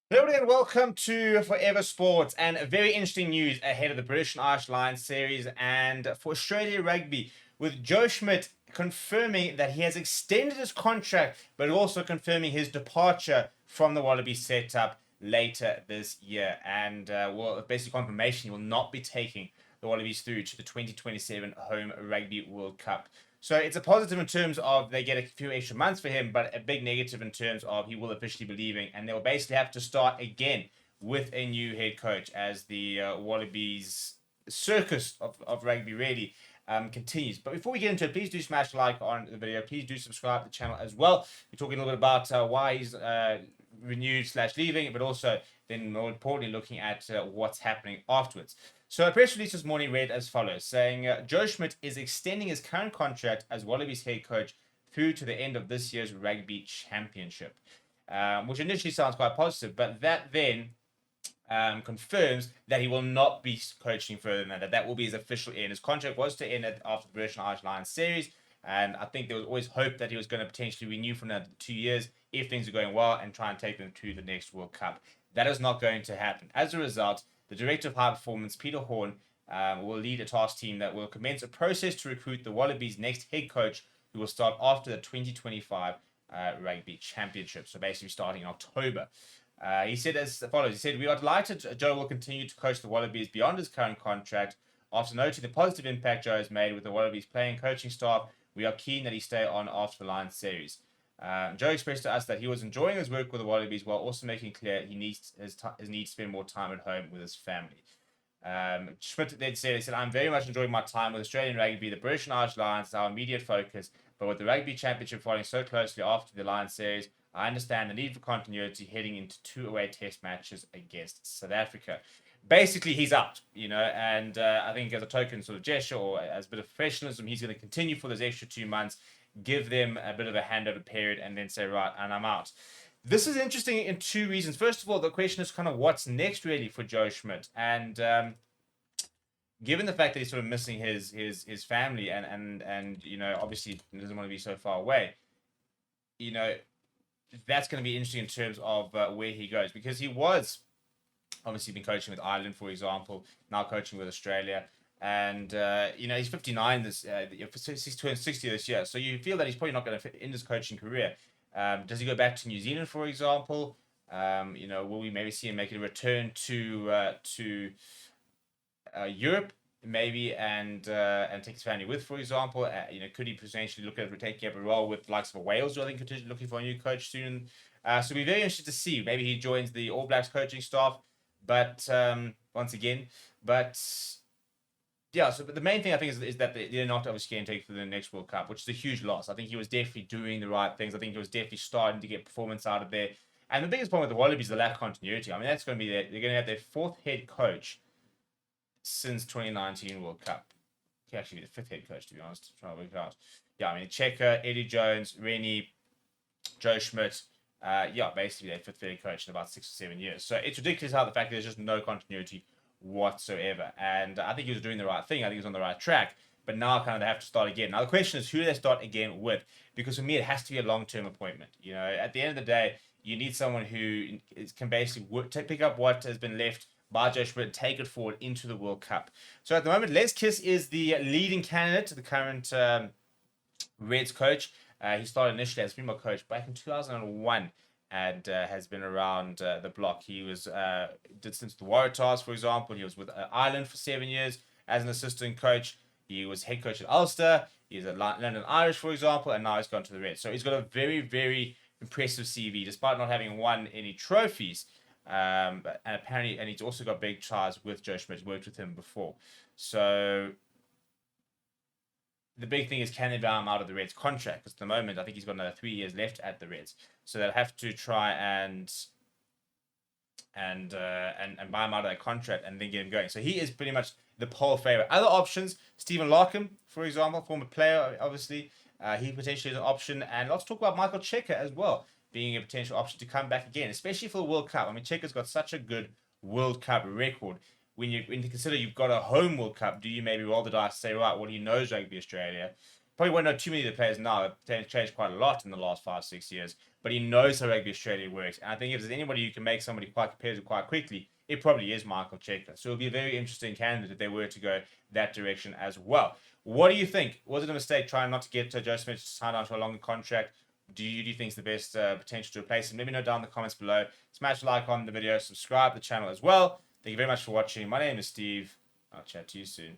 Hello and welcome to Forever Sports, and very interesting news ahead of the British and Irish Lions series and for Australia Rugby, with Joe Schmidt confirming that he has extended his contract but also confirming his departure from the Wallabies setup later this year, and basically confirmation he will not be taking the Wallabies through to the 2027 Home Rugby World Cup. So it's a positive in terms of they get a few extra months for him, but a big negative in terms of he will officially be leaving, and they'll basically have to start again with a new head coach as the Wallabies circus of rugby really continues. But before we get into it, please do smash like on the video. Please do subscribe to the channel as well. We're talking a little bit about why he's renewed slash leaving, but also then more importantly looking at what's happening afterwards. So a press release this morning read as follows, saying Joe Schmidt is extending his current contract as Wallabies head coach through to the end of this year's Rugby Championship, which initially sounds quite positive, but that then confirms that he will not be coaching further than that. That will be his official end. His contract was to end after the British and Irish Lions series, and I think there was always hope that he was going to potentially renew for another 2 years if things are going well and try and take them to the next World Cup. That is not going to happen. As a result, the Director of High Performance, Peter Horne, will lead a task team that will commence a process to recruit the Wallabies' next head coach, who will start after the 2025 Rugby Championship. So basically starting in October. He said as follows. He said, "We are delighted Joe will continue to coach the Wallabies beyond his current contract. After noting the positive impact Joe has made with the Wallabies playing and coaching staff, we are keen that he stay on after the Lions series." Joe expressed to us that he was enjoying his work with the Wallabies while also making clear he needs his need to spend more time at home with his family. Schmidt then said, "I'm very much enjoying my time with Australian rugby. The British and Irish Lions are our immediate focus, but with the Rugby Championship following so closely after the Lions series, I understand the need for continuity heading into 2 away test matches against South Africa." Basically, he's out, and I think as a token sort of gesture or as a bit of professionalism, he's going to continue for those extra 2 months, give them a bit of a handover period, and then say, right, and I'm out. This is interesting in two reasons. First of all, the question is kind of what's next really for Joe Schmidt, and given the fact that he's sort of missing his family and obviously doesn't want to be so far away, you know that's going to be interesting in terms of where he goes, because he was obviously been coaching with Ireland, for example, now coaching with Australia. And he's 59 he's turned 60 this year, so you feel that he's probably not going to end his coaching career. Does he go back to New Zealand, for example? Will we maybe see him make a return to Europe, maybe, and take his family with, for example? Could he potentially look at taking up a role with the likes of Wales, who I think are looking for a new coach soon? So it'll be very interesting to see. Maybe he joins the All Blacks coaching staff, but once again, but yeah. So, but the main thing I think is that they're not obviously going to take for the next World Cup, which is a huge loss. I think he was definitely doing the right things. I think he was definitely starting to get performance out of there. And the biggest problem with the Wallabies is the lack of continuity. I mean, that's going to be they're going to have their fourth head coach since 2019 World Cup. He actually be the fifth head coach, to be honest. Trying to work it out. Yeah, I mean, Cheika, Eddie Jones, Rennie, Joe Schmidt. Basically their fifth head coach in about 6 or 7 years. So it's ridiculous how the fact that there's just no continuity whatsoever. And I think he was doing the right thing. I think he was on the right track. But now kind of they have to start again. Now the question is who do they start again with? Because for me, it has to be a long-term appointment. At the end of the day, you need someone who can basically pick up what has been left by Joe Schmidt and take it forward into the World Cup. So at the moment, Les Kiss is the leading candidate, the current Reds coach. He started initially as female coach back in 2001 and has been around the block. He was did since the Waratahs, for example. He was with Ireland for 7 years as an assistant coach. He was head coach at Ulster. He's at London Irish, for example, and now he's gone to the Reds. So he's got a very, very impressive CV, despite not having won any trophies. And apparently, and he's also got big ties with Joe Schmidt. Worked with him before, so the big thing is can they buy him out of the Reds contract? Because at the moment, I think he's got another 3 years left at the Reds, so they'll have to try and buy him out of that contract and then get him going. So he is pretty much the poll favorite. Other options: Stephen Larkham, for example, former player, obviously, he potentially is an option. And let's talk about Michael Cheika as well, being a potential option to come back again, especially for the World Cup. I mean, Cheika's got such a good World Cup record. When you consider you've got a home World Cup, do you maybe roll the dice, say, right, well, he knows Rugby Australia. Probably won't know too many of the players now. They've changed quite a lot in the last 5, 6 years. but he knows how Rugby Australia works. And I think if there's anybody who can make somebody quite competitive quite quickly, it probably is Michael Cheika. So it'll be a very interesting candidate if they were to go that direction as well. What do you think? Was it a mistake trying not to get Joe Schmidt signed on to a longer contract? Do you think it's the best potential to replace him? Let me know down in the comments below. Smash a like on the video, subscribe to the channel as well. Thank you very much for watching. My name is Steve. I'll chat to you soon.